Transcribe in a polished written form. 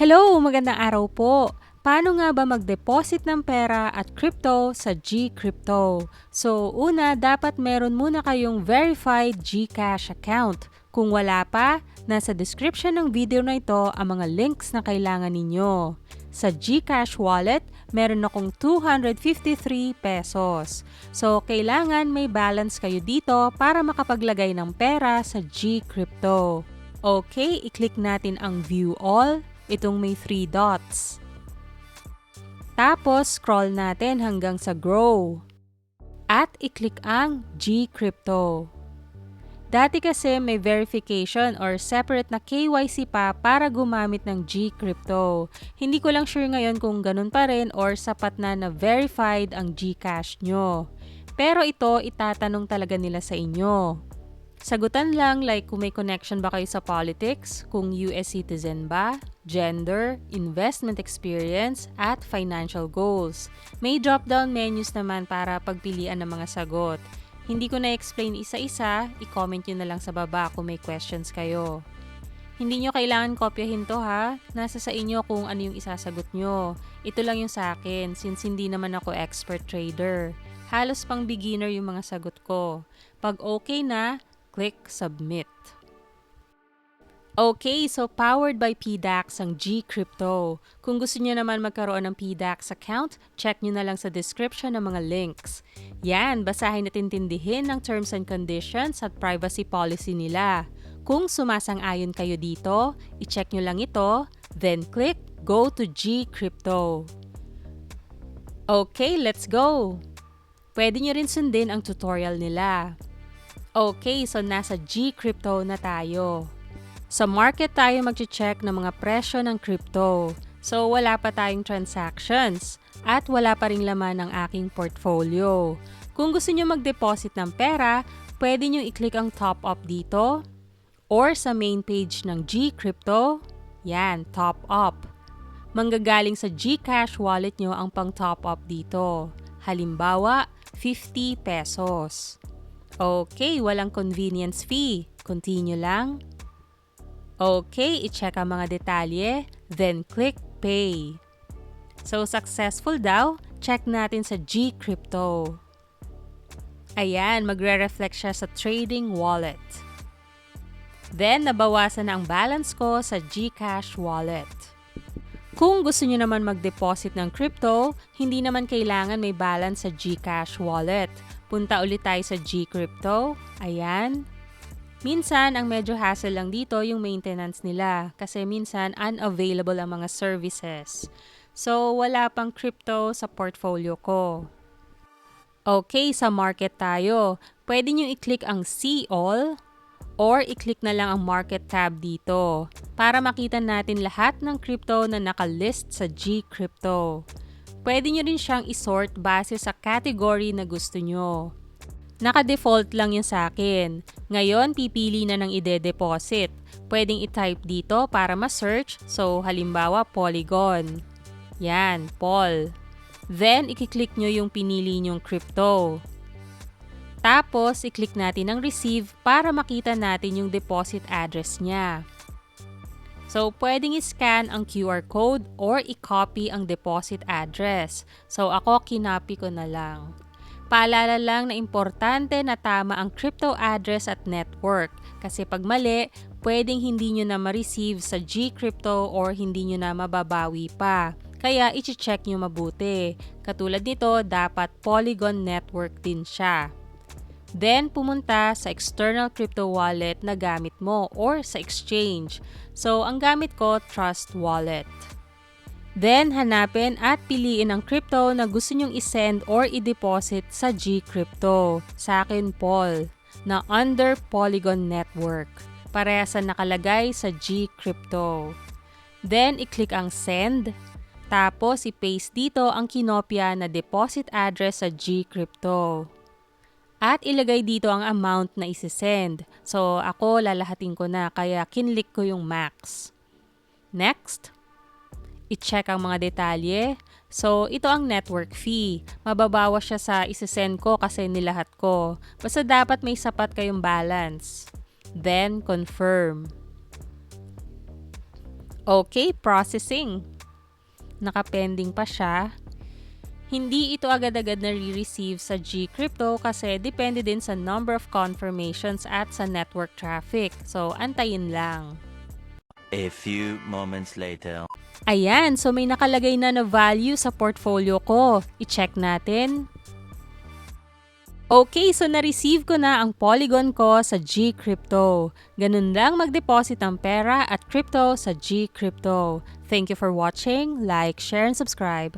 Hello, magandang araw po. Paano nga ba mag-deposit ng pera at crypto sa GCrypto? So, una, dapat meron muna kayong verified GCash account. Kung wala pa, nasa description ng video na ito ang mga links na kailangan ninyo. Sa GCash wallet, meron akong 253 pesos. So, kailangan may balance kayo dito para makapaglagay ng pera sa GCrypto. Okay, i-click natin ang View All, itong may 3 dots. Tapos, scroll natin hanggang sa Grow. At i-click ang GCrypto. Dati kasi may verification or separate na KYC pa para gumamit ng GCrypto. Hindi ko lang sure ngayon kung ganun pa rin or sapat na verified ang GCash nyo. Pero ito, itatanong talaga nila sa inyo. Sagutan lang like kung may connection ba kayo sa politics, kung US citizen ba, gender, investment experience, at financial goals. May drop-down menus naman para pagpilian ng mga sagot. Hindi ko na-explain isa-isa, i-comment nyo na lang sa baba kung may questions kayo. Hindi nyo kailangan kopyahin to ha, nasa sa inyo kung ano yung isasagot nyo. Ito lang yung sa akin since hindi naman ako expert trader. Halos pang beginner yung mga sagot ko. Pag okay na, click Submit. Okay, so powered by PDAX ang GCrypto. Kung gusto niyo naman magkaroon ng PDAX account, check nyo na lang sa description ng mga links. Yan, basahin at intindihin ang terms and conditions at privacy policy nila. Kung sumasang-ayon kayo dito, i-check nyo lang ito, then click Go to GCrypto. Okay, let's go! Pwede nyo rin sundin ang tutorial nila. Okay, so nasa GCrypto na tayo. Sa market tayo mag-check ng mga presyo ng crypto. So wala pa tayong transactions at wala pa ring laman ng aking portfolio. Kung gusto nyo mag-deposit ng pera, pwede nyo i-click ang top up dito or sa main page ng GCrypto, yan, top up. Manggagaling sa GCash wallet nyo ang pang top up dito. Halimbawa, 50 pesos. Okay, walang convenience fee. Continue lang. Okay, i-check ang mga detalye, then click Pay. So, successful daw. Check natin sa GCrypto. Ayan, magre-reflect siya sa trading wallet. Then, nabawasan na ang balance ko sa GCash wallet. Kung gusto nyo naman mag-deposit ng crypto, hindi naman kailangan may balance sa GCash wallet. Punta ulit tayo sa GCrypto. Ayan. Minsan, ang medyo hassle lang dito yung maintenance nila kasi minsan unavailable ang mga services. So, wala pang crypto sa portfolio ko. Okay, sa market tayo. Pwede nyo i-click ang See All or i-click na lang ang Market tab dito para makita natin lahat ng crypto na nakalist sa GCrypto. Pwede nyo rin siyang isort base sa category na gusto nyo. Naka-default lang yun sa akin. Ngayon, pipili na ng ide-deposit. Pwedeng i-type dito para ma-search. So, halimbawa, Polygon. Yan, Pol. Then, i-click nyo yung pinili nyong crypto. Tapos, i-click natin ang Receive para makita natin yung deposit address niya. So, pwedeng i-scan ang QR code or i-copy ang deposit address. So, ako kinopy ko na lang. Paalala lang na importante na tama ang crypto address at network. Kasi pag mali, pwedeng hindi nyo na ma-receive sa GCrypto or hindi nyo na mababawi pa. Kaya, i-check nyo mabuti. Katulad nito, dapat Polygon network din siya. Then, pumunta sa external crypto wallet na gamit mo or sa exchange. So, ang gamit ko, Trust Wallet. Then, hanapin at piliin ang crypto na gusto nyong isend or i-deposit sa GCrypto. Sa akin, Pol, na under Polygon Network. Parehas na nakalagay sa GCrypto. Then, i-click ang Send. Tapos, i-paste dito ang kinopya na deposit address sa GCrypto. At ilagay dito ang amount na isi-send. So, ako lalahatin ko na kaya kinlik ko yung max. Next, i-check ang mga detalye. So, ito ang network fee. Mababawas siya sa isi-send ko kasi nilahat ko. Basta dapat may sapat kayong balance. Then, confirm. Okay, processing. Nakapending pa siya. Hindi ito agad-agad na re-receive sa Gcrypto kasi depende din sa number of confirmations at sa network traffic. So, antayin lang. A few moments later. Ayan, so may nakalagay na value sa portfolio ko. I-check natin. Okay, so na-receive ko na ang Polygon ko sa Gcrypto. Ganun lang mag-deposit ng pera at crypto sa Gcrypto. Thank you for watching. Like, share, and subscribe.